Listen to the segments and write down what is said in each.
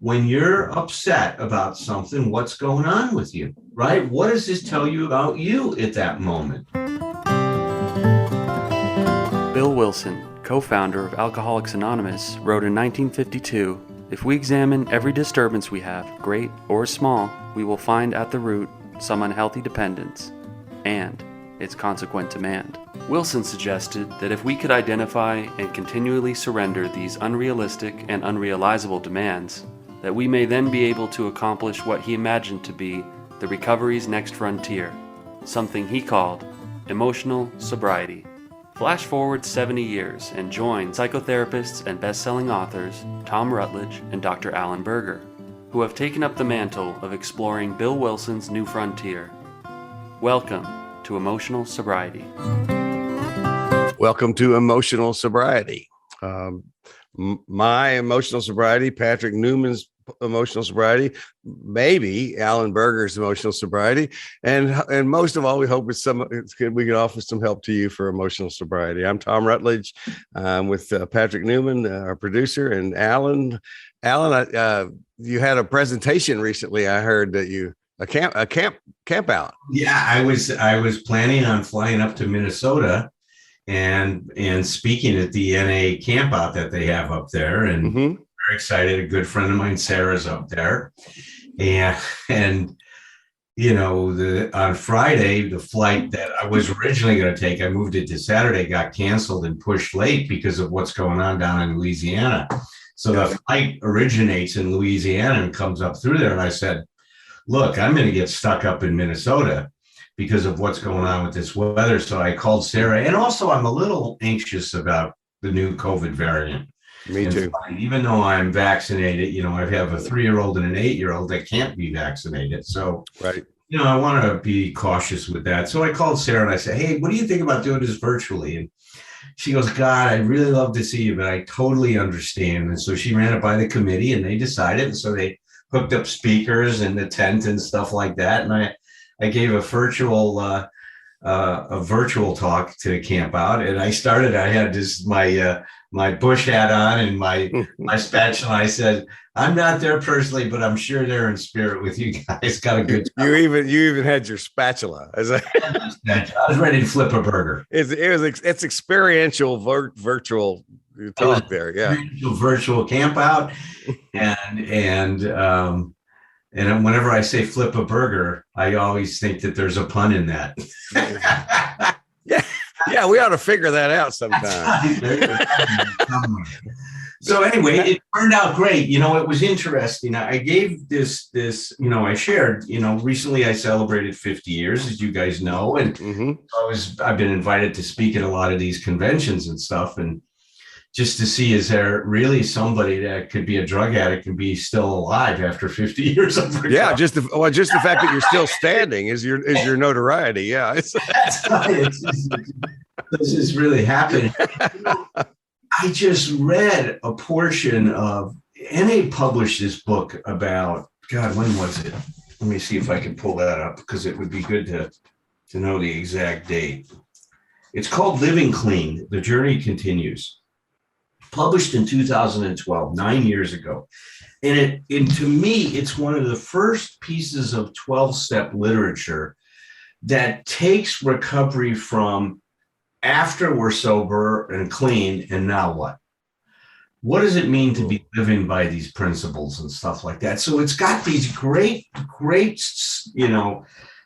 when you're upset about something, what's going on with you, right? What does this tell you about you at that moment? Bill Wilson, co-founder of Alcoholics Anonymous, wrote in 1952, "If we examine every disturbance we have, great or small, we will find at the root some unhealthy dependence and its consequent demand." Wilson suggested that if we could identify and continually surrender these unrealistic and unrealizable demands, that we may then be able to accomplish what he imagined to be the recovery's next frontier, something he called emotional sobriety. Flash forward 70 years and join psychotherapists and best-selling authors Tom Rutledge and Dr. Alan Berger, who have taken up the mantle of exploring Bill Wilson's new frontier. Welcome to Emotional Sobriety. Welcome to Emotional Sobriety. My emotional sobriety, Patrick Newman's emotional sobriety, maybe Alan Berger's emotional sobriety, and most of all, we hope we can offer some help to you for emotional sobriety. I'm Tom Rutledge. I'm with Patrick Newman, our producer, and Alan. Alan, you had a presentation recently. I heard that a camp out. Yeah, I was planning on flying up to Minnesota and speaking at the NA camp out that they have up there, and very excited. A good friend of mine, Sarah's up there, and on Friday, the flight that I was originally going to take, I moved it to Saturday, got canceled and pushed late because of what's going on down in Louisiana. So the flight originates in Louisiana and comes up through there, and I said, look, I'm going to get stuck up in Minnesota because of what's going on with this weather. So I called Sarah, and also I'm a little anxious about the new COVID variant. Me too. Even though I'm vaccinated, I have a 3-year-old and an 8-year-old that can't be vaccinated. So, right. I want to be cautious with that. So I called Sarah and I said, hey, what do you think about doing this virtually? And she goes, God, I'd really love to see you, but I totally understand. And so she ran it by the committee and they decided. And so they hooked up speakers and the tent and stuff like that. And I gave a virtual talk to camp out, and I had this my bush hat on and my spatula. I said, I'm not there personally, but I'm sure they're in spirit with you guys. Got a good time. You even had your spatula. I was ready to flip a burger. It's experiential virtual talk there. Yeah. Virtual camp out. And whenever I say flip a burger, I always think that there's a pun in that. Yeah, we ought to figure that out sometime. So anyway, it turned out great. It was interesting. I gave this, I shared, recently I celebrated 50 years, as you guys know. And I've been invited to speak at a lot of these conventions and stuff. And just to see, is there really somebody that could be a drug addict and be still alive after 50 years of recovery? Yeah, just the fact that you're still standing is your notoriety. Yeah, this is really happening. I just read a portion of NA published this book about, God, when was it? Let me see if I can pull that up because it would be good to know the exact date. It's called Living Clean: The Journey Continues. Published in 2012, 9 years ago. And to me, it's one of the first pieces of 12-step literature that takes recovery from after we're sober and clean, and now what? What does it mean to be living by these principles and stuff like that? So it's got these great,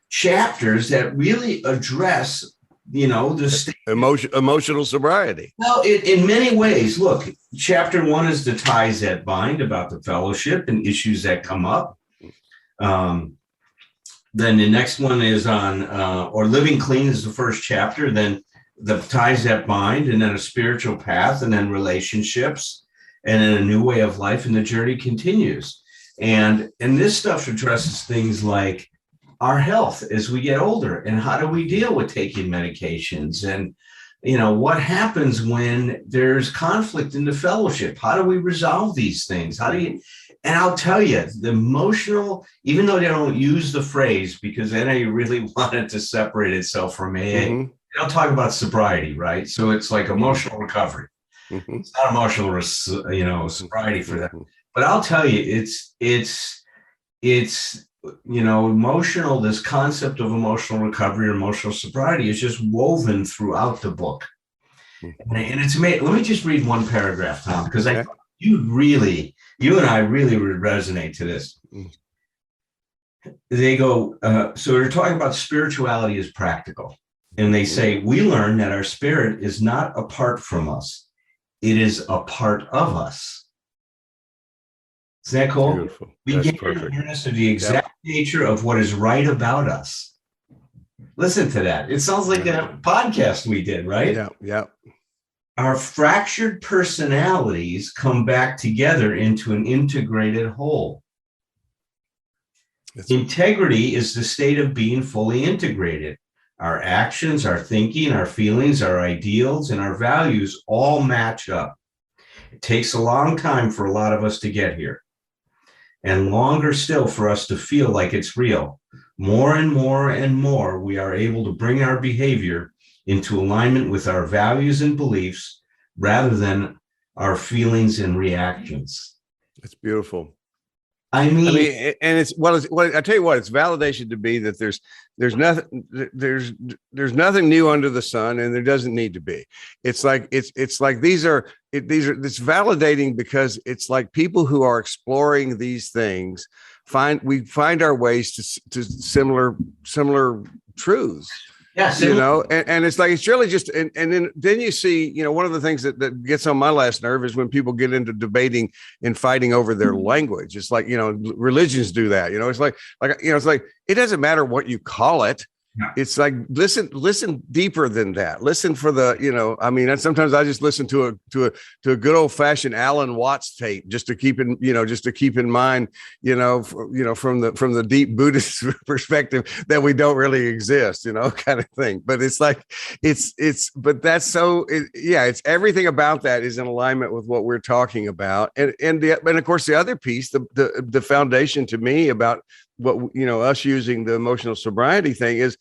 chapters that really address the emotional sobriety. Well, in many ways, look, chapter 1 is the ties that bind, about the fellowship and issues that come up. Then the next one is on, or living clean is the first chapter. Then the ties that bind, and then a spiritual path, and then relationships, and then a new way of life, and the journey continues. And this stuff addresses things like our health as we get older, and how do we deal with taking medications, and what happens when there's conflict in the fellowship? How do we resolve these things? And I'll tell you, the emotional, even though they don't use the phrase, because NA really wanted to separate itself from AA, they don't talk about sobriety, right? So it's like emotional recovery. It's not emotional, sobriety for them. But I'll tell you, it's emotional. This concept of emotional recovery or emotional sobriety is just woven throughout the book, and it's made. Let me just read one paragraph, Tom, because Okay. you and I really would resonate to this. They go, so they're talking about spirituality as practical. And they say, we learn that our spirit is not apart from us. It is a part of us. Isn't that cool? Beautiful. We That's gain perfect. awareness of the exact nature of what is right about us. Listen to that. It sounds like a podcast we did, right? Yeah. Yeah. Our fractured personalities come back together into an integrated whole. Integrity is the state of being fully integrated. Our actions, our thinking, our feelings, our ideals, and our values all match up. It takes a long time for a lot of us to get here, and longer still for us to feel like it's real. More and more and more, we are able to bring our behavior into alignment with our values and beliefs rather than our feelings and reactions. It's beautiful. I mean, and it's what I tell you what, it's validation to me that there's nothing new under the sun, and there doesn't need to be. It's like it's validating because it's like people who are exploring these things find our ways to similar truths. yes, And it's like, it's really just, and then you see, one of the things that gets on my last nerve is when people get into debating and fighting over their language. It's like, religions do that, it's like, it's like, it doesn't matter what you call it. Yeah. It's like, listen deeper than that. Listen for the, and sometimes I just listen to a good old fashioned Alan Watts tape just to keep in mind, from the deep Buddhist perspective that we don't really exist, kind of thing. But it's like, but that's so, it's everything about that is in alignment with what we're talking about. And of course, the other piece, the foundation to me about what, us using the emotional sobriety thing is,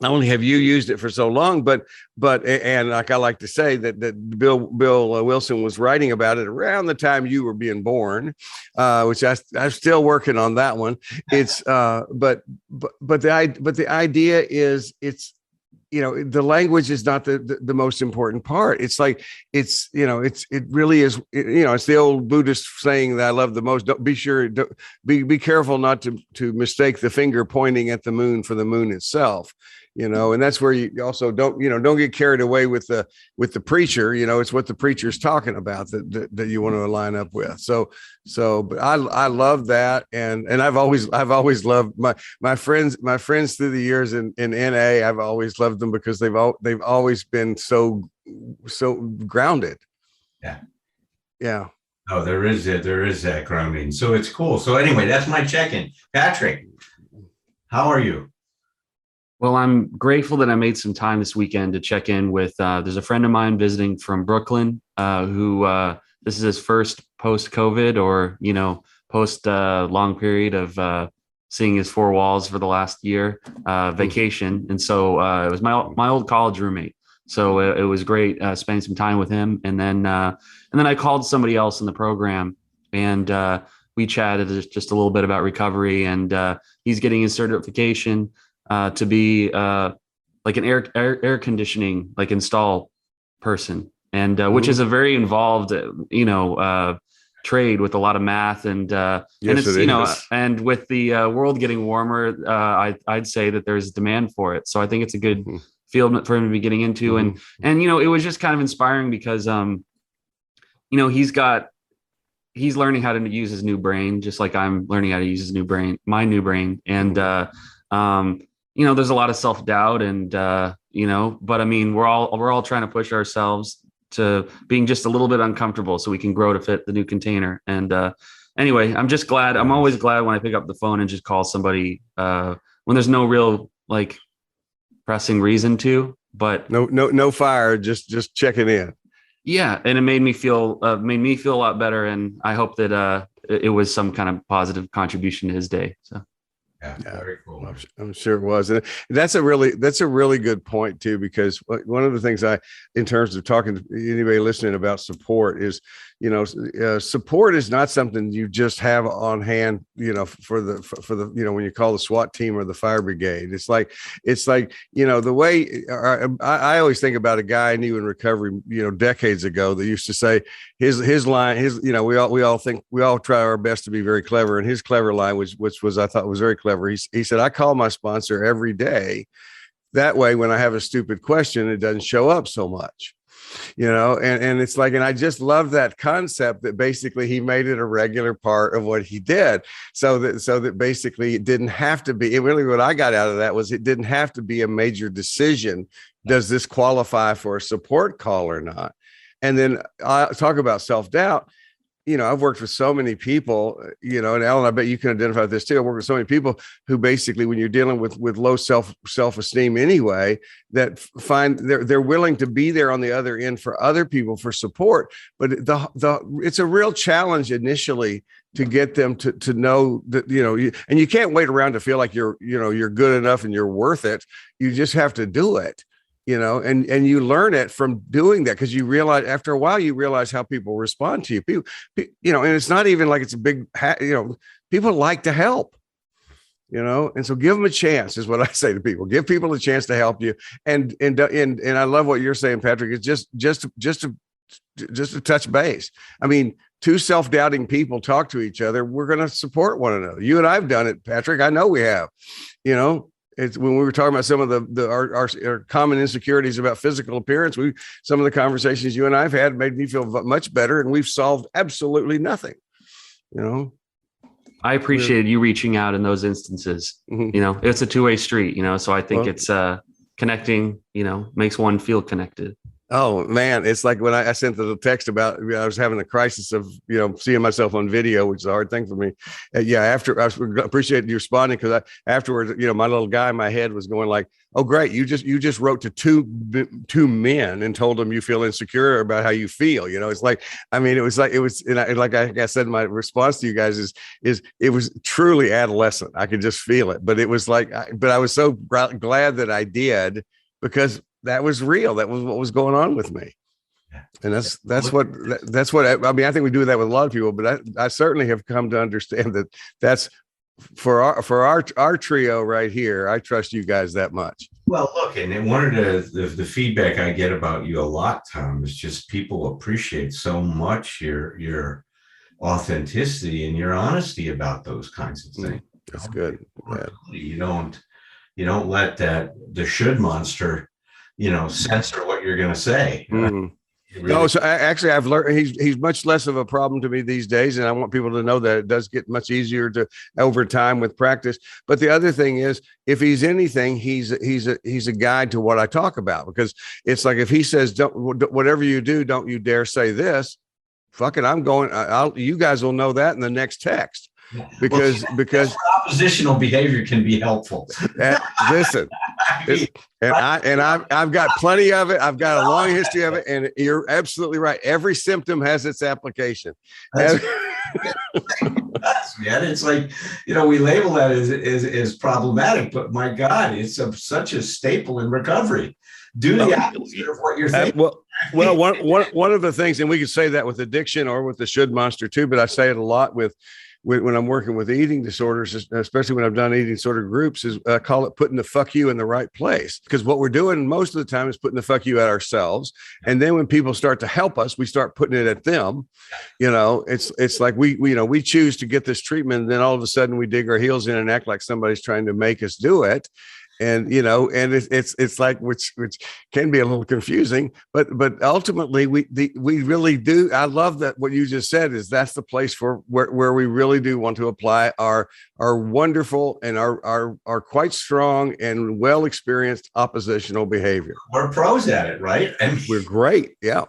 not only have you used it for so long, but and like I like to say that Bill Wilson was writing about it around the time you were being born, which I'm still working on that one. It's but the idea is the language is not the most important part. It's like, it really is, it's the old Buddhist saying that I love the most. Don't be careful not to mistake the finger pointing at the moon for the moon itself, and that's where you also don't get carried away with the preacher. It's what the preacher's talking about that you want to line up with. But I love that. And I've always loved my friends through the years in NA. I've always loved them because they've always been so grounded. Yeah. Yeah. Oh, there is that grounding. So it's cool. So anyway, that's my check-in. Patrick, how are you? Well, I'm grateful that I made some time this weekend to check in with, there's a friend of mine visiting from Brooklyn, who this is his first post-COVID or, post long period of seeing his four walls for the last year, vacation. And so it was my old college roommate. So it was great spending some time with him. And then I called somebody else in the program, and we chatted just a little bit about recovery, and he's getting his certification to be like an air conditioning, like install person. And which is a very involved, trade with a lot of math and Yes, and it's, it is. and with the world getting warmer, I'd say that there's demand for it. So I think it's a good field for him to be getting into. And it was just kind of inspiring because, he's learning how to use his new brain, just like I'm learning how to use my new brain. And, there's a lot of self-doubt and, but I mean, we're all trying to push ourselves to being just a little bit uncomfortable so we can grow to fit the new container. And anyway, I'm just glad. I'm always glad when I pick up the phone and just call somebody when there's no real like pressing reason to, but no fire, just checking in. Yeah. And it made me feel a lot better. And I hope that it was some kind of positive contribution to his day. So. Yeah, very cool. I'm sure it was. And that's a really good point too, because one of the things in terms of talking to anybody listening about support is, support is not something you just have on hand, for the, when you call the SWAT team or the fire brigade. It's like, the way I always think about a guy I knew in recovery, decades ago, that used to say his line, we all try our best to be very clever. And his clever line, which was, I thought was very clever. He said, I call my sponsor every day. That way, when I have a stupid question, it doesn't show up so much. And it's like, and I just love that concept that basically he made it a regular part of what he did. So that basically it didn't have to be, really what I got out of that was it didn't have to be a major decision. Does this qualify for a support call or not? And then I talk about self-doubt. I've worked with so many people, and Alan, I bet you can identify with this too. I work with so many people who basically, when you're dealing with low self-esteem anyway, that find they're willing to be there on the other end for other people for support. But it's a real challenge initially to get them to know that, and you can't wait around to feel like you're good enough and you're worth it. You just have to do it. And you learn it from doing that, because you realize after a while, you realize how people respond to you. People, and it's not even like it's a big, people like to help, and so give them a chance is what I say to people. Give people a chance to help you. And I love what you're saying, Patrick. It's just to touch base. I mean, two self-doubting people talk to each other. We're going to support one another. You and I've done it, Patrick. I know we have, It's when we were talking about some of our common insecurities about physical appearance. Some of the conversations you and I've had made me feel much better, and we've solved absolutely nothing. I appreciated you reaching out in those instances. Mm-hmm. It's a two-way street. So I think it's connecting. Makes one feel connected. Oh man, it's like when I sent the text about I was having a crisis of seeing myself on video, which is a hard thing for me. After I appreciate you responding, because afterwards, my little guy in my head was going like, "Oh great, you just wrote to two men and told them you feel insecure about how you feel." It's like, like I said, my response to you guys is it was truly adolescent. I could just feel it, but it was like, but I was so glad that I did, because that was real. That was what was going on with me. And that's what I mean. I think we do that with a lot of people, but I certainly have come to understand that that's for our trio right here. I trust you guys that much. Well, look, and one of the feedback I get about you a lot, Tom, is just people appreciate so much your authenticity and your honesty about those kinds of things. That's good. You don't let the should monster censor what you're going to say. Mm-hmm. No, so actually I've learned he's much less of a problem to me these days. And I want people to know that it does get much easier over time with practice. But the other thing is, if he's anything, he's a guide to what I talk about, because it's like, if he says, whatever you do, don't you dare say this, fuck it. You guys will know that in the next text. Because oppositional behavior can be helpful. Listen, I've got plenty of it. I've got a long history of it, and you're absolutely right. Every symptom has its application. Man, it's like, we label that as problematic, but my God, it's such a staple in recovery. Do the opposite of what you're thinking. Well, one of the things, and we could say that with addiction or with the should monster too, but I say it a lot when I'm working with eating disorders, especially when I've done eating disorder groups, is I call it putting the fuck you in the right place. Because what we're doing most of the time is putting the fuck you at ourselves. And then when people start to help us, we start putting it at them. It's like we choose to get this treatment, and then all of a sudden we dig our heels in and act like somebody's trying to make us do it. And it's like, which can be a little confusing, but ultimately we really do. I love that what you just said is that's the place where we really do want to apply our wonderful and our quite strong and well experienced oppositional behavior. We're pros at it, right? And we're great. Yeah,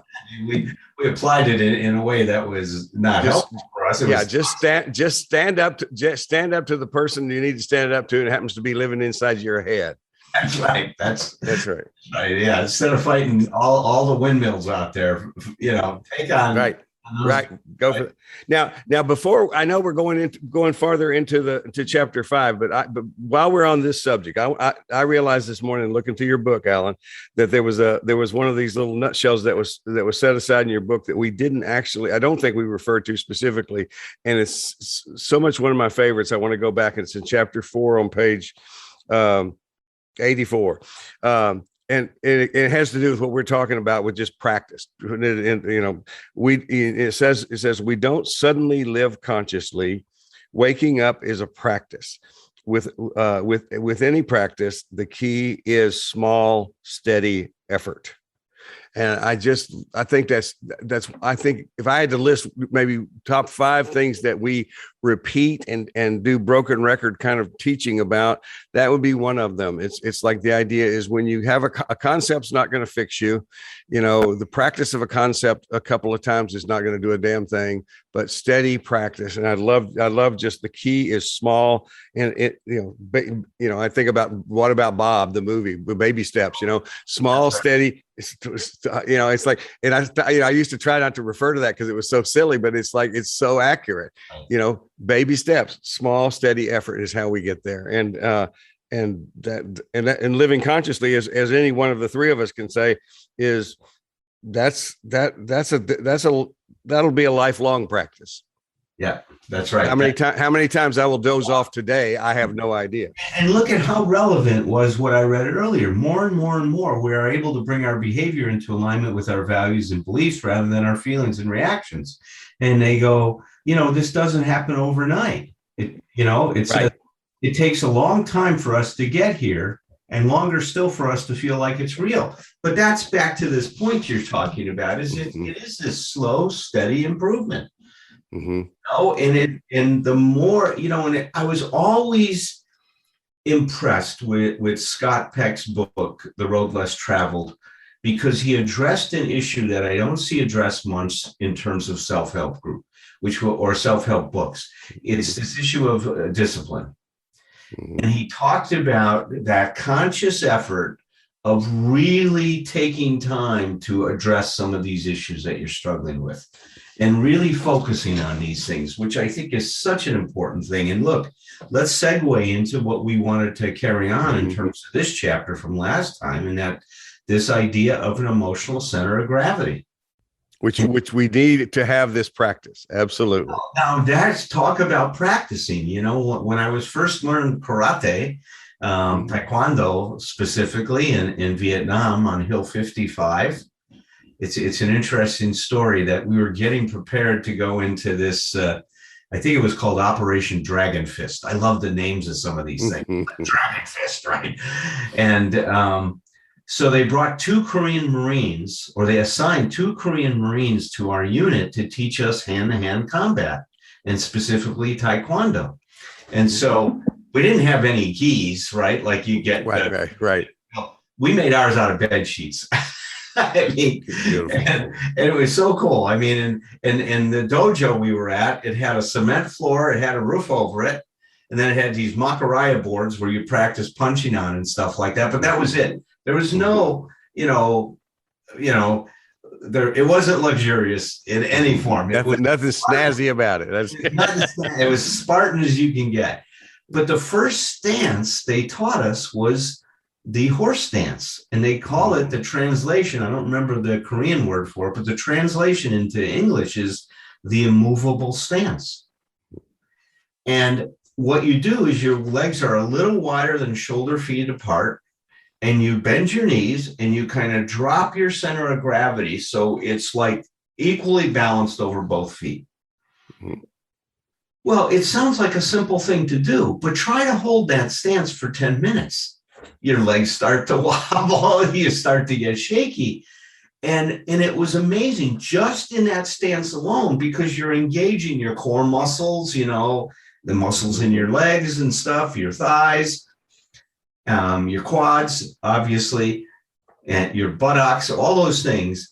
we applied it in a way that was not helpful for us. Just stand up to the person you need to stand up to, and it happens to be living inside your head. That's right. That's right. Yeah. Instead of fighting all the windmills out there, take on Right. Go for it. Now, before I know we're going farther into chapter 5, but while we're on this subject, I realized this morning looking through your book, Alan, that there was one of these little nutshells that was set aside in your book that we didn't actually, I don't think we referred to specifically. And it's so much one of my favorites. I want to go back, and it's in chapter 4 on page 84. And it has to do with what we're talking about with just practice. And, it says we don't suddenly live consciously. Waking up is a practice. With any practice, the key is small, steady effort. And I think I think if I had to list maybe top 5 things that we repeat and do broken record kind of teaching about, that would be one of them. It's like the idea is when you have a concept's not going to fix you. The practice of a concept a couple of times is not going to do a damn thing, but steady practice. And I love just the key is small. And I think about What About Bob, the movie, baby steps, small, steady. It's like, and I used to try not to refer to that because it was so silly, but it's like, it's so accurate, baby steps, small, steady effort is how we get there. And living consciously, as any one of the 3 of us can say, is that'll be a lifelong practice. Yeah, that's right. How many times I will doze off today, I have no idea. And look at how relevant was what I read earlier. More and more and more, we are able to bring our behavior into alignment with our values and beliefs rather than our feelings and reactions. And they go, this doesn't happen overnight. It takes a long time for us to get here, and longer still for us to feel like it's real. But that's back to this point you're talking about. It is this slow, steady improvement. Mm-hmm. And the more, I was always impressed with Scott Peck's book, The Road Less Traveled, because he addressed an issue that I don't see addressed much in terms of self-help group, or self-help books. It's this issue of discipline. Mm-hmm. And he talked about that conscious effort of really taking time to address some of these issues that you're struggling with, and really focusing on these things, which I think is such an important thing. And look, let's segue into what we wanted to carry on in terms of this chapter from last time, and that this idea of an emotional center of gravity. Which we need to have this practice. Absolutely. Now that's talk about practicing. When I was first learning karate, Taekwondo specifically in Vietnam on Hill 55, it's an interesting story that we were getting prepared to go into this. I think it was called Operation Dragon Fist. I love the names of some of these things. Dragon Fist, right? And so they brought 2 Korean Marines, or they assigned 2 Korean Marines to our unit to teach us hand-to-hand combat, and specifically Taekwondo. And so we didn't have any gis, right? Like you get. Right. We made ours out of bed sheets. I mean, and it was so cool. I mean, and the dojo we were at, it had a cement floor, it had a roof over it, and then it had these makaraya boards where you practice punching on and stuff like that. But that was it. There was no, it wasn't luxurious in any form. Nothing snazzy about it. It was Spartan as you can get. But the first stance they taught us was the horse stance, and they call it the translation. I don't remember the Korean word for it, but the translation into English is the immovable stance. And what you do is your legs are a little wider than shoulder feet apart, and you bend your knees and you kind of drop your center of gravity so it's like equally balanced over both feet. Mm-hmm. Well, it sounds like a simple thing to do, but try to hold that stance for 10 minutes. Your legs start to wobble, you start to get shaky. And it was amazing just in that stance alone, because you're engaging your core muscles, the muscles in your legs and stuff, your thighs, your quads, obviously, and your buttocks, all those things.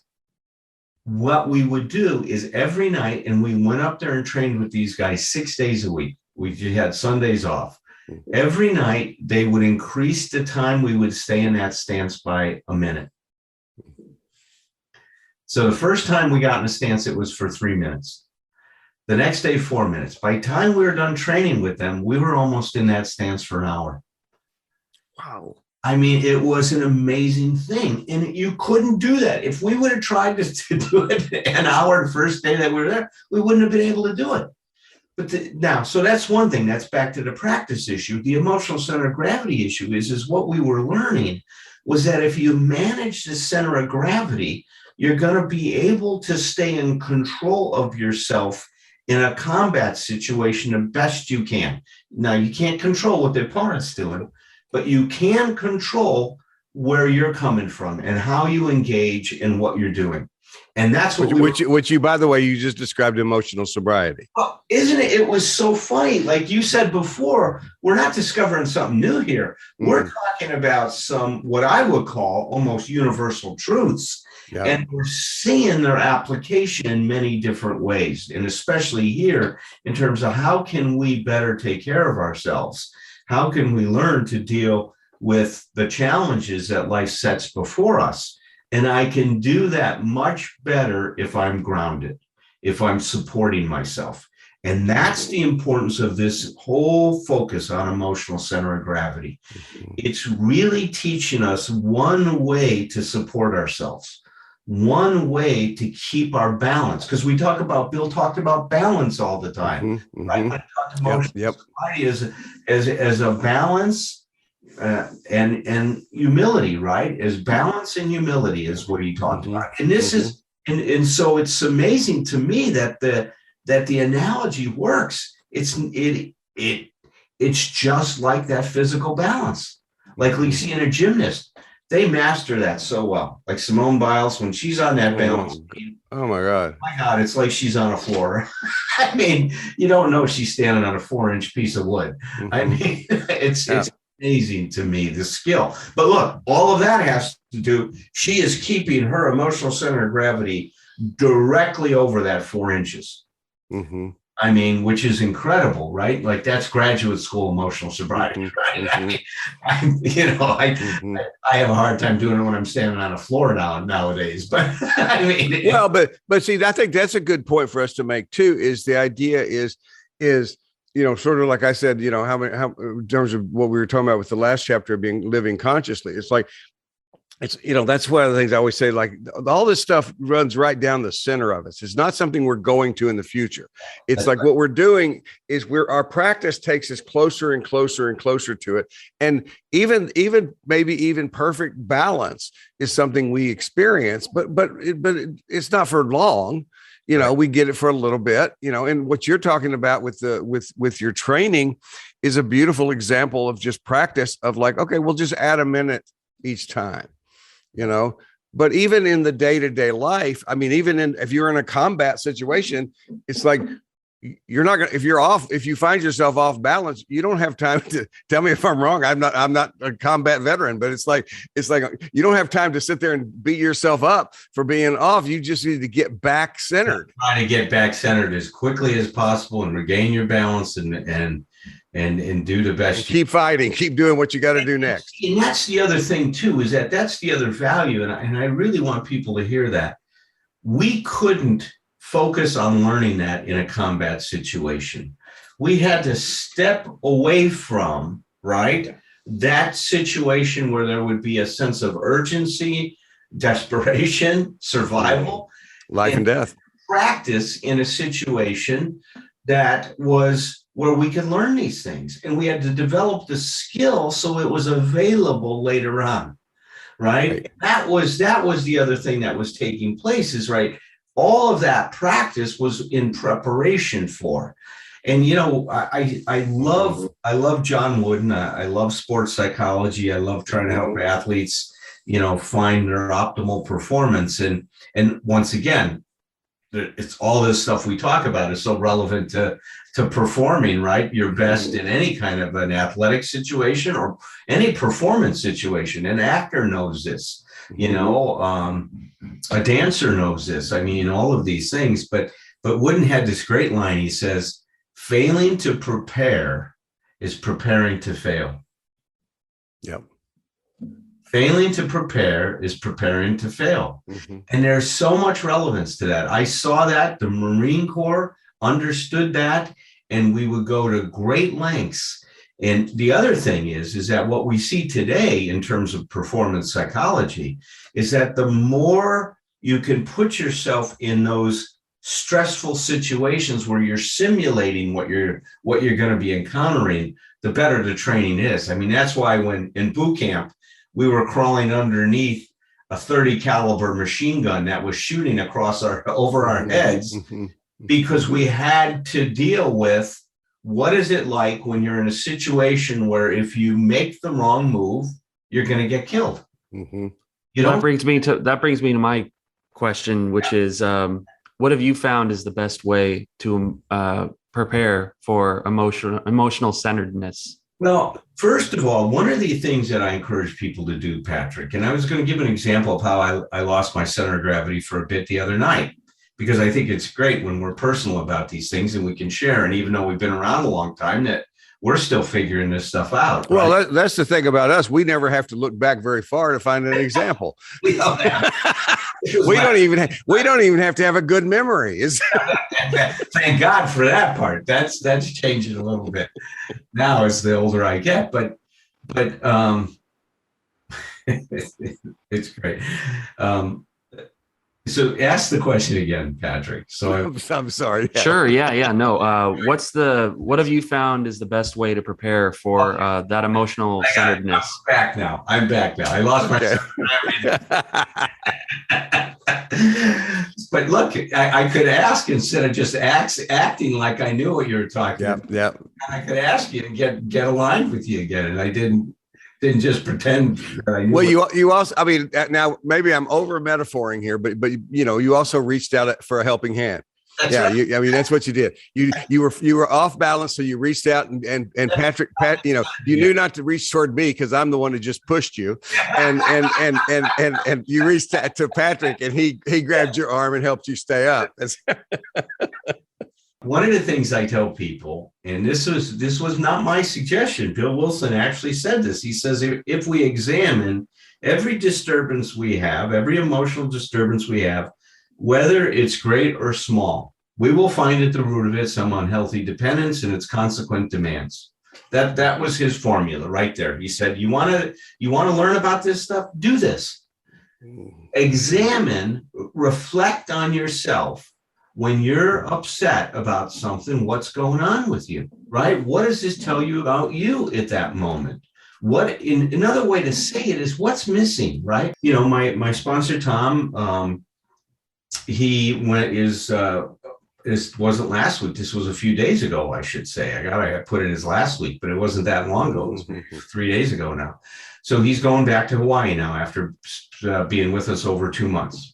What we would do is every night, and we went up there and trained with these guys 6 days a week. We had Sundays off. Every night, they would increase the time we would stay in that stance by a minute. So the first time we got in a stance, it was for 3 minutes. The next day, 4 minutes. By the time we were done training with them, we were almost in that stance for an hour. Wow. I mean, it was an amazing thing. And you couldn't do that. If we would have tried to do it an hour the first day that we were there, we wouldn't have been able to do it. But now, so that's one thing. That's back to the practice issue. The emotional center of gravity issue is what we were learning was that if you manage the center of gravity, you're going to be able to stay in control of yourself in a combat situation the best you can. Now, you can't control what the opponent's doing, but you can control where you're coming from and how you engage in what you're doing. And that's what which you, by the way, you just described emotional sobriety. Well, isn't it? It was so funny. Like you said before, we're not discovering something new here. We're talking about some, what I would call almost universal truths. Yeah. And we're seeing their application in many different ways. And especially here in terms of how can we better take care of ourselves? How can we learn to deal with the challenges that life sets before us? And I can do that much better if I'm grounded, if I'm supporting myself. And that's the importance of this whole focus on emotional center of gravity. It's really teaching us one way to support ourselves, one way to keep our balance. Because we talk about, Bill talked about balance all the time, right? When I talk emotional sobriety as a balance, and humility, right? As balance and humility is what he talked about. And this is, and so it's amazing to me that the analogy works. It's just like that physical balance. Like we see in a gymnast, they master that so well. Like Simone Biles, when she's on that balance beam, oh my God, it's like she's on a floor. I mean, you don't know she's standing on a 4-inch piece of wood. I mean, it's amazing to me, the skill. But look, all of that has to do, she is keeping her emotional center of gravity directly over that 4 inches. I mean, which is incredible, right? Like that's graduate school emotional sobriety, right? I mean, I have a hard time doing it when I'm standing on a floor nowadays, but I mean, well, but see, I think that's a good point for us to make too, is the idea is, sort of like I said, how in terms of what we were talking about with the last chapter of living consciously, it's like, it's, that's one of the things I always say, like all this stuff runs right down the center of us. It's not something we're going to in the future. It's like what we're doing is our practice takes us closer and closer and closer to it. And even maybe even perfect balance is something we experience, but it's not for long. We get it for a little bit, and what you're talking about with your training is a beautiful example of just practice of like, okay, we'll just add a minute each time, but even in the day-to-day life, I mean, if you're in a combat situation, it's like, you're not going to, if you find yourself off balance, you don't have time to tell me if I'm wrong. I'm not a combat veteran, but it's like, you don't have time to sit there and beat yourself up for being off. You just need to get back centered. Try to get back centered as quickly as possible and regain your balance and do the best. Keep fighting, keep doing what you got to do next. And that's the other thing too, is that's the other value. And I really want people to hear that. We couldn't focus on learning that in a combat situation. We had to step away from, right, that situation where there would be a sense of urgency, desperation, survival, life and death. Practice in a situation that was where we could learn these things. And we had to develop the skill so it was available later on, right? That was the other thing that was taking place is, right, all of that practice was in preparation for. And, I love John Wooden. I love sports psychology. I love trying to help athletes, find their optimal performance. And once again, it's all this stuff we talk about is so relevant to performing, right? Your best in any kind of an athletic situation or any performance situation. An actor knows this. A dancer knows this. I mean, all of these things, but Wooden had this great line. He says, failing to prepare is preparing to fail. Yep. Failing to prepare is preparing to fail. And there's so much relevance to that. I saw that the Marine Corps understood that, and we would go to great lengths. And the other thing is that what we see today in terms of performance psychology is that the more you can put yourself in those stressful situations where you're simulating what you're going to be encountering, the better the training is. I mean, that's why when in boot camp, we were crawling underneath a 30 caliber machine gun that was shooting over our heads, because we had to deal with what is it like when you're in a situation where if you make the wrong move, you're going to get killed. That brings me to my question, which is, what have you found is the best way to prepare for emotional centeredness? Well, first of all, one of the things that I encourage people to do, Patrick, and I was going to give an example of how I lost my center of gravity for a bit the other night, because I think it's great when we're personal about these things and we can share. And even though we've been around a long time, that we're still figuring this stuff out. Right? Well, that's the thing about us. We never have to look back very far to find an example. We don't even have to have a good memory. Thank God for that part. That's changing a little bit now as the older I get, but it's great. So ask the question again, Patrick. So I'm sorry. Yeah. Sure. Yeah. No. What have you found is the best way to prepare for that emotional centeredness? I'm back now. I lost my. But look, I could ask instead of just acting like I knew what you were talking about. Yeah. I could ask you and get aligned with you again, and I didn't just pretend that I knew. Well, you also, I mean, now maybe I'm over metaphoring here, but you also reached out for a helping hand. That's right. I mean, that's what you did. You were off balance, so you reached out and Pat, you knew not to reach toward me because I'm the one who just pushed you, and you reached to Patrick and he grabbed your arm and helped you stay up. One of the things I tell people, and this was not my suggestion, Bill Wilson actually said this. He says, if we examine every disturbance we have, every emotional disturbance we have, whether it's great or small, we will find at the root of it some unhealthy dependence and its consequent demands. That was his formula right there. He said, you want to learn about this stuff? Do this. Examine, reflect on yourself. When you're upset about something, what's going on with you, right? What does this tell you about you at that moment? Another way to say it is what's missing, right? My sponsor, Tom, this wasn't last week. This was a few days ago, I should say. I put it as last week, but it wasn't that long ago. It was 3 days ago now. So he's going back to Hawaii now after being with us over 2 months.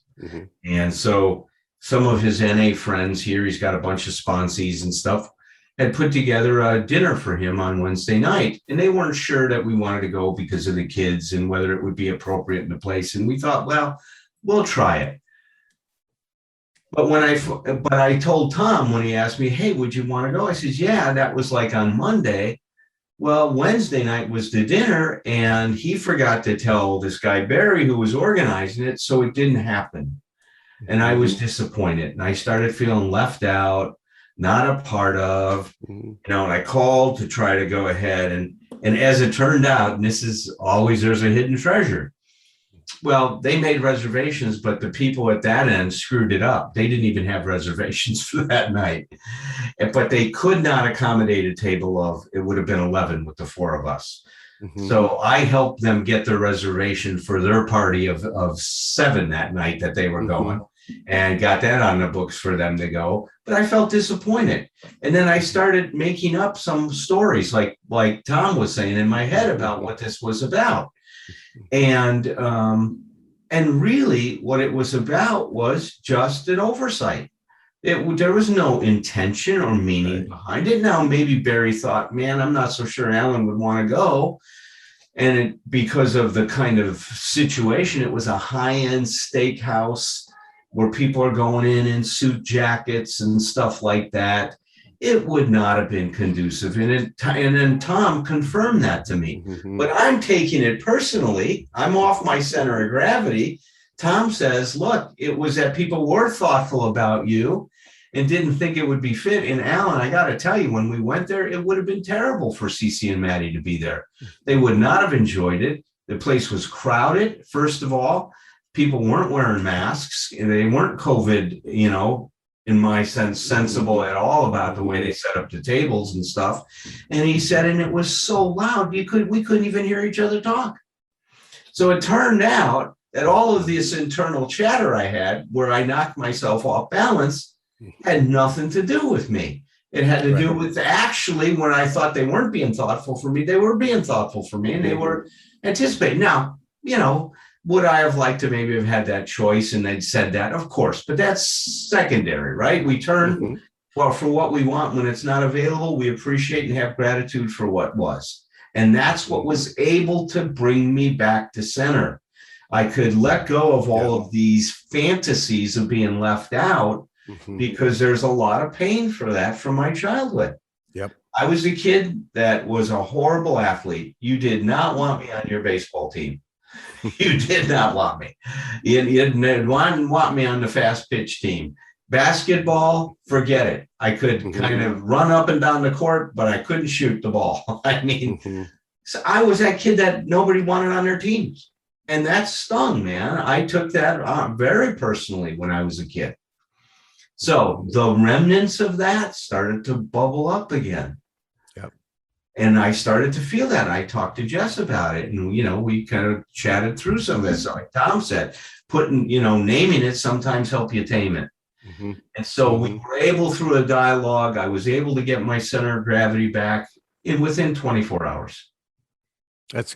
And so some of his NA friends here, he's got a bunch of sponsees and stuff, had put together a dinner for him on Wednesday night. And they weren't sure that we wanted to go because of the kids and whether it would be appropriate in the place. And we thought, well, we'll try it. But I told Tom when he asked me, hey, would you want to go? I said, yeah, that was like on Monday. Well, Wednesday night was the dinner and he forgot to tell this guy, Barry, who was organizing it. So it didn't happen. And I was disappointed and I started feeling left out, not a part of, and I called to try to go ahead. And as it turned out, and this is always, there's a hidden treasure. Well, they made reservations, but the people at that end screwed it up. They didn't even have reservations for that night, but they could not accommodate a table of, it would have been 11 with the 4 of us. So I helped them get their reservation for their party of 7 that night that they were going and got that on the books for them to go. But I felt disappointed. And then I started making up some stories like Tom was saying in my head about what this was about. And really what it was about was just an oversight. There was no intention or meaning behind it. Now, maybe Barry thought, man, I'm not so sure Alan would want to go. And because of the kind of situation, it was a high-end steakhouse where people are going in suit jackets and stuff like that. it would not have been conducive. And then Tom confirmed that to me. But I'm taking it personally. I'm off my center of gravity. Tom says, look, it was that people were thoughtful about you and didn't think it would be fit. And Alan, I got to tell you, when we went there, it would have been terrible for Cece and Maddie to be there. They would not have enjoyed it. The place was crowded, first of all. People weren't wearing masks. And they weren't COVID, in my sense, sensible at all about the way they set up the tables and stuff. And he said, and it was so loud, we couldn't even hear each other talk. So it turned out that all of this internal chatter I had, where I knocked myself off balance, had nothing to do with me. It had to do with actually when I thought they weren't being thoughtful for me, they were being thoughtful for me and they were anticipating. Now, would I have liked to maybe have had that choice and they'd said that? Of course, but that's secondary, right? We turn for what we want when it's not available. We appreciate and have gratitude for what was. And that's what was able to bring me back to center. I could let go of all of these fantasies of being left out because there's a lot of pain for that from my childhood. Yep. I was a kid that was a horrible athlete. You did not want me on your baseball team. You did not want me. You didn't want me on the fast pitch team. Basketball, forget it. I could kind of run up and down the court, but I couldn't shoot the ball. I mean, so I was that kid that nobody wanted on their teams. And that stung, man. I took that very personally when I was a kid. So the remnants of that started to bubble up again. Yep. And I started to feel that. I talked to Jess about it. And, we kind of chatted through some of this. So like Tom said, naming it sometimes help you tame it. And so we were able, through a dialogue, I was able to get my center of gravity back within 24 hours. That's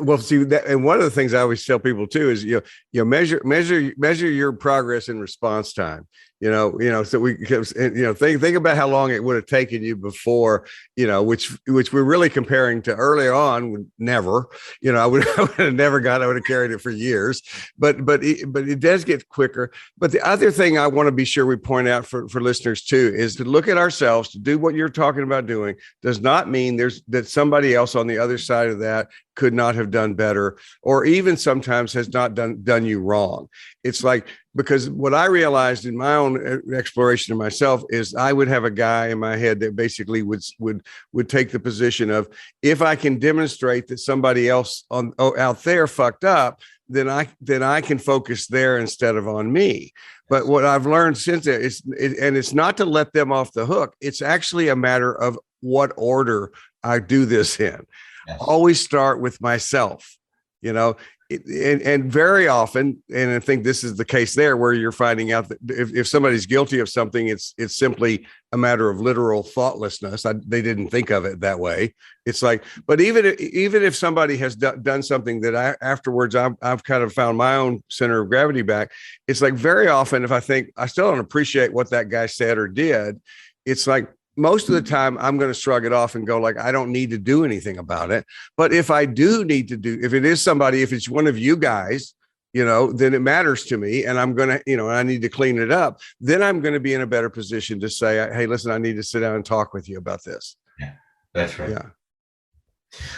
well. See that, and one of the things I always tell people too is measure your progress in response time. So we think about how long it would have taken you before, which we're really comparing to earlier on. Never, I would have never got. I would have carried it for years, but it does get quicker. But the other thing I want to be sure we point out for listeners too is to look at ourselves. To do what you're talking about doing does not mean that somebody else on the other side of that could not have done better, or even sometimes has not done you wrong. It's like, because what I realized in my own exploration of myself is I would have a guy in my head that basically would take the position of, if I can demonstrate that somebody else out there fucked up, then I can focus there instead of on me. But what I've learned since then it's not to let them off the hook. It's actually a matter of what order I do this in. Yes. Always start with myself, and very often, and I think this is the case there, where you're finding out that if somebody's guilty of something, it's simply a matter of literal thoughtlessness. They didn't think of it that way. It's like, but even if somebody has done something that afterwards I've kind of found my own center of gravity back, it's like very often if I think I still don't appreciate what that guy said or did, it's like, most of the time I'm going to shrug it off and go like, I don't need to do anything about it. But if I do need to if it is somebody, if it's one of you guys, then it matters to me, and I'm going to, I need to clean it up. Then I'm going to be in a better position to say, hey, listen, I need to sit down and talk with you about this. Yeah, that's right. Yeah.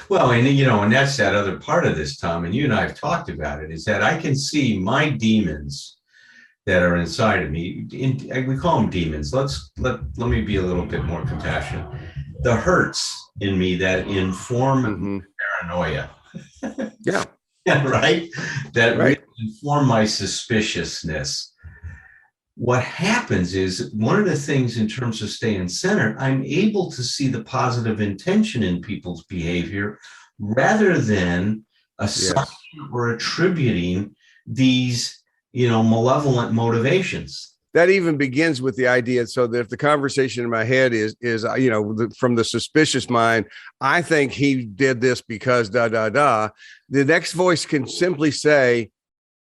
Well, and that's that other part of this, Tom, and you and I have talked about it, is that I can see my demons that are inside of me. We call them demons. Let me be a little bit more compassionate. The hurts in me that inform paranoia. Yeah. Right? That right. Really inform my suspiciousness. What happens is, one of the things in terms of staying centered, I'm able to see the positive intention in people's behavior rather than assigning or attributing these malevolent motivations. That even begins with the idea. So that if the conversation in my head is from the suspicious mind, I think he did this because the next voice can simply say,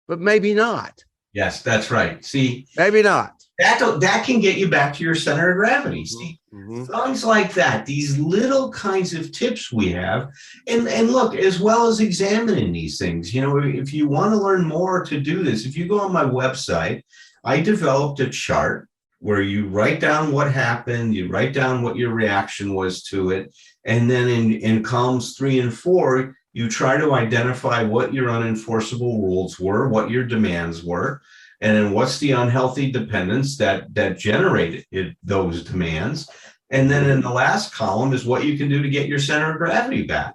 but maybe not. Yes, that's right. See, maybe not. That can get you back to your center of gravity. See, things like that, these little kinds of tips we have, and look, as well as examining these things, if you want to learn more to do this, if you go on my website, I developed a chart where you write down what happened, you write down what your reaction was to it. And then in columns 3 and 4, you try to identify what your unenforceable rules were, what your demands were, and then what's the unhealthy dependence that generated those demands. And then in the last column is what you can do to get your center of gravity back.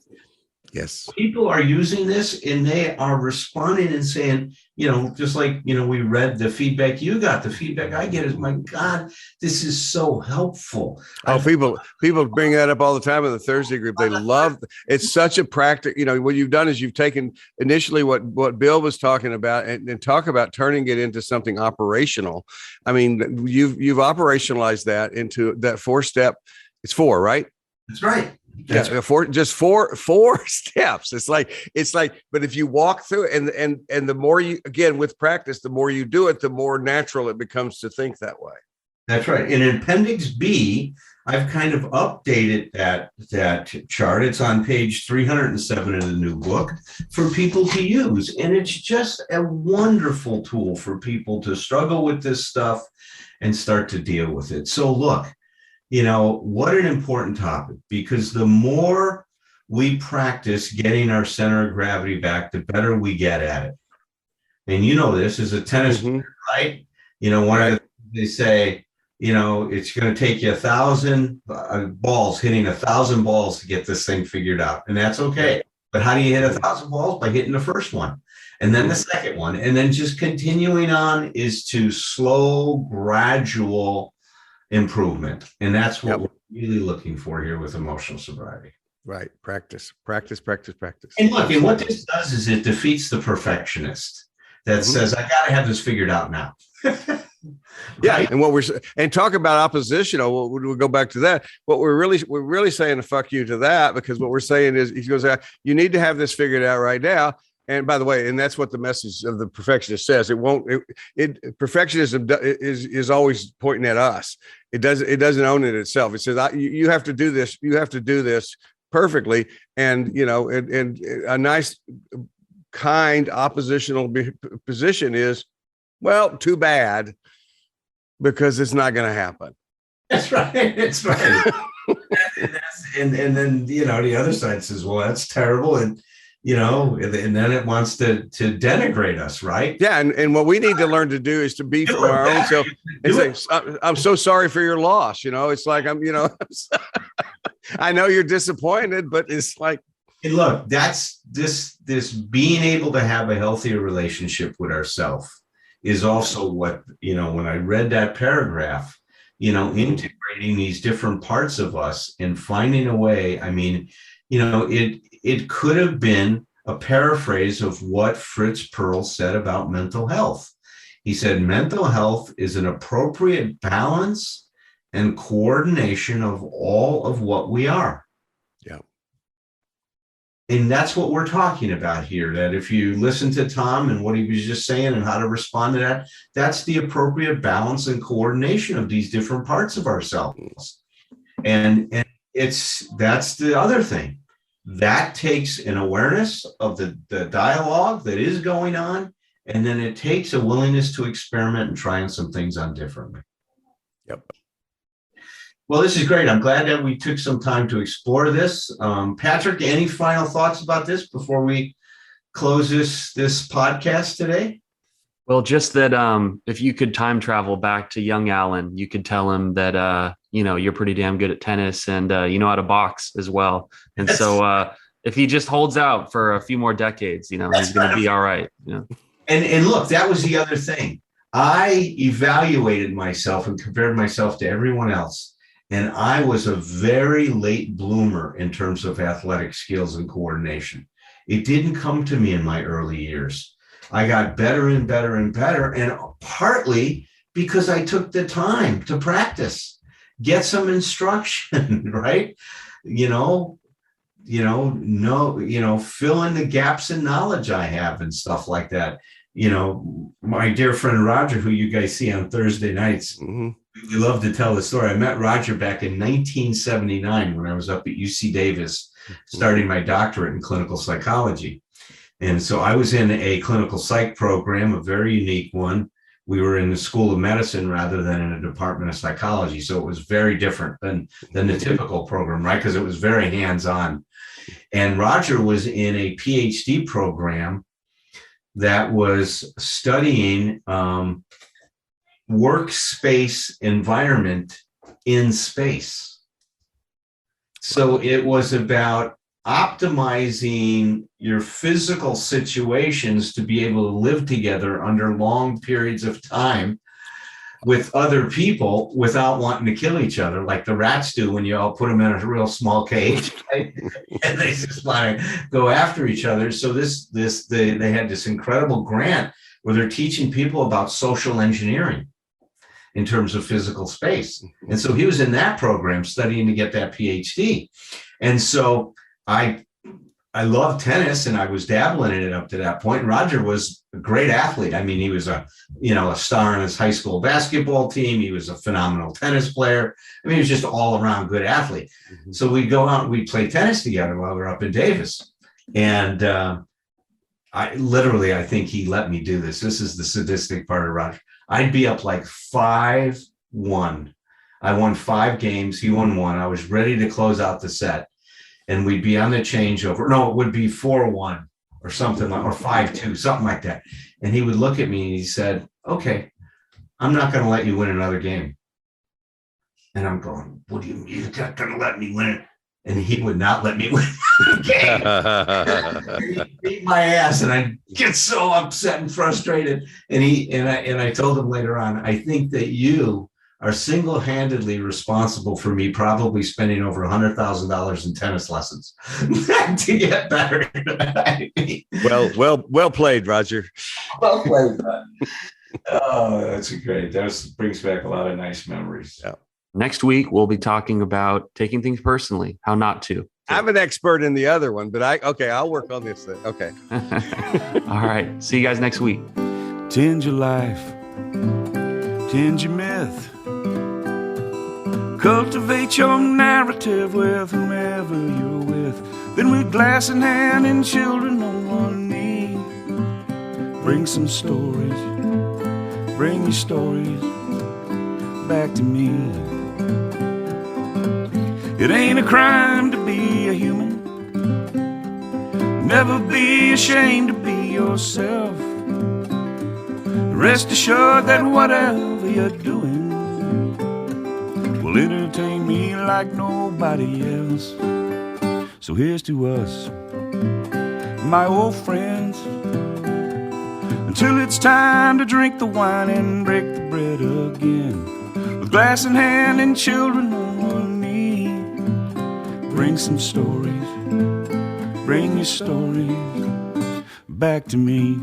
Yes. People are using this and they are responding and saying, just like, we read the feedback you got, the feedback I get is, my God, this is so helpful. Oh, people bring that up all the time in the Thursday group. They love it's such a practice. What you've done is you've taken initially what Bill was talking about and talk about turning it into something operational. I mean, you've operationalized that into that 4-step. It's 4, right? That's right. Yeah, four steps. It's like, but if you walk through it and the more you, again, with practice, the more you do it, the more natural it becomes to think that way. That's right. In Appendix B, I've kind of updated that chart. It's on page 307 of the new book for people to use. And it's just a wonderful tool for people to struggle with this stuff and start to deal with it. So look, what an important topic, because the more we practice getting our center of gravity back, the better we get at it. And this is a tennis player, right? One of the things they say, it's going to take you 1,000 balls, hitting 1,000 balls to get this thing figured out. And that's okay. But how do you hit 1,000 balls? By hitting the first one and then the second one. And then just continuing on is to slow, gradual improvement. And that's what we're really looking for here with emotional sobriety. Right. Practice. And look, and what this does is it defeats the perfectionist that says, I got to have this figured out now. Yeah. And talk about oppositional. We'll go back to that. What we're really saying, to fuck you to that, because what we're saying is, he goes, you need to have this figured out right now. And by the way, and that's what the message of the perfectionist says. Perfectionism is always pointing at us. It doesn't own it itself. It says, you have to do this. You have to do this perfectly. And, and a nice, kind oppositional position is, well, too bad, because it's not going to happen. That's right. It's right. and then, the other side says, well, that's terrible. And then it wants to denigrate us, right? Yeah, and what we need to learn to do is to be for our own self and say, "I'm so sorry for your loss." It's like I know you're disappointed, but it's like, and look, that's this being able to have a healthier relationship with ourselves is also what when I read that paragraph, integrating these different parts of us and finding a way. I mean, it could have been a paraphrase of what Fritz Perls said about mental health. He said, mental health is an appropriate balance and coordination of all of what we are. Yeah. And that's what we're talking about here, that if you listen to Tom and what he was just saying and how to respond to that, that's the appropriate balance and coordination of these different parts of ourselves. And that's the other thing. That takes an awareness of the dialogue that is going on, and then it takes a willingness to experiment and trying some things on differently. Yep. Well, this is great. I'm glad that we took some time to explore this. Patrick, any final thoughts about this before we close this podcast today? Well, just that if you could time travel back to young Alan, you could tell him that you're pretty damn good at tennis and you know how to box as well. And yes. So if he just holds out for a few more decades, he's going to be all right. And look, that was the other thing. I evaluated myself and compared myself to everyone else. And I was a very late bloomer in terms of athletic skills and coordination. It didn't come to me in my early years. I got better and better and better, and partly because I took the time to practice, get some instruction, right? Fill in the gaps in knowledge I have and stuff like that. My dear friend Roger, who you guys see on Thursday nights, we love to tell the story. I met Roger back in 1979 when I was up at UC Davis, starting my doctorate in clinical psychology. And so I was in a clinical psych program, a very unique one, we were in the School of Medicine rather than in a department of psychology. So it was very different than the typical program, right? Because it was very hands-on. And Roger was in a PhD program that was studying workspace environment in space. So it was about optimizing your physical situations to be able to live together under long periods of time with other people without wanting to kill each other, like the rats do when you all put them in a real small cage, right? And they just want to go after each other. So they had this incredible grant where they're teaching people about social engineering in terms of physical space. And so he was in that program studying to get that PhD. And so I loved tennis and I was dabbling in it up to that point. And Roger was a great athlete. I mean, he was a star on his high school basketball team. He was a phenomenal tennis player. I mean, he was just all around good athlete. Mm-hmm. So we'd go out and we'd play tennis together while we were up in Davis. And I think he let me do this. This is the sadistic part of Roger. I'd be up like 5-1. I won 5 games. He won 1. I was ready to close out the set. And we'd be on the changeover. No, it would be 4-1 or something like, or 5-2, something like that. And he would look at me and he said, okay, I'm not going to let you win another game. And I'm going, what do you mean you're not going to let me win it? And he would not let me win the game. He'd beat my ass and I'd get so upset and frustrated. And I told him later on, I think that you are single-handedly responsible for me probably spending over $100,000 in tennis lessons to get better. Well played, Roger. Well played. Oh, that's great. That brings back a lot of nice memories. Yeah. Next week, we'll be talking about taking things personally, how not to. I'm an expert in the other one, but I'll work on this then. Okay. All right. See you guys next week. Tend your life. Tend your myth. Cultivate your narrative with whomever you're with. Then with glass in hand and children on one knee, bring some stories, bring your stories back to me. It ain't a crime to be a human. Never be ashamed to be yourself. Rest assured that whatever you're doing will entertain me like nobody else. So here's to us, my old friends, until it's time to drink the wine and break the bread again. With glass in hand and children on one knee, bring some stories, bring your stories back to me.